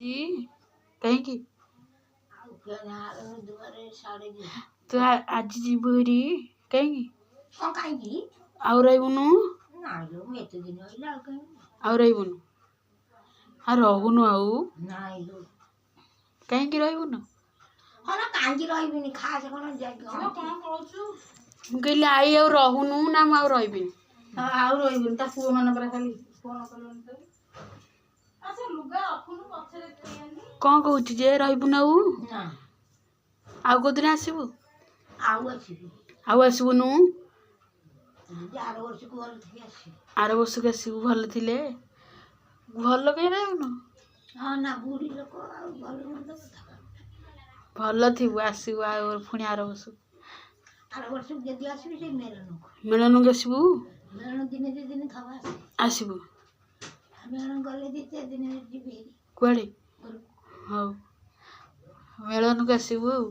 जी कहीं तू आज जीव हेरी कहीं आउ रहीबुनु आउ रहीबुनु हाँ रहुनु आउ कहीं रहीबुनु ମୁଁ କହିଲି ଆଇ ଆଉ ରହୁନୁ ନା ମୁଁ ଆଉ ରହିବିନି ଆଉ ରହିବୁନି ତା ପୁଅ ମାନେ ପରା ଖାଲି ଫୋନ କଲେଣି ତ ଆଚ୍ଛା ଲୁଗା ରଖୁନୁ ପଛରେ ଖେଳିଆନି କଣ କହୁଛୁ ଯେ ରହିବୁନି ଆଉ ନା ଆଉ କୋଉଦିନ ଆସିବୁ ଆଉ ଆସିବୁ ଆଉ ଆସିବୁନୁ ଆର ବର୍ଷକୁ ଭଲ ଥିବି ଆସିବୁ ଆର ବର୍ଷକୁ ଆସିବୁ ଭଲ ଥିଲେ ଭଲ କାହିଁ ରହିବୁନୁ ହଁ ନା ବୁଢୀ ଲୋକ ଆଉ ଭଲ ମନ୍ଦ କଥା ଭଲ ଥିବୁ ଆସିବୁ ଆଉ ପୁଣି ଆର ବର୍ଷକୁ ଯଦି ଆସିବି ସେ ମିଳନକୁ ଆସିବୁ ମେଳନ ଦିନେ ଦି ଦିନ ଥବ ଆସିବୁ ମେଳନ ଗଲେ ଦି ଚାରି ଦିନ ଯିବି କୁଆଡ଼େ ହଉ ମିଳନକୁ ଆସିବୁ ଆଉ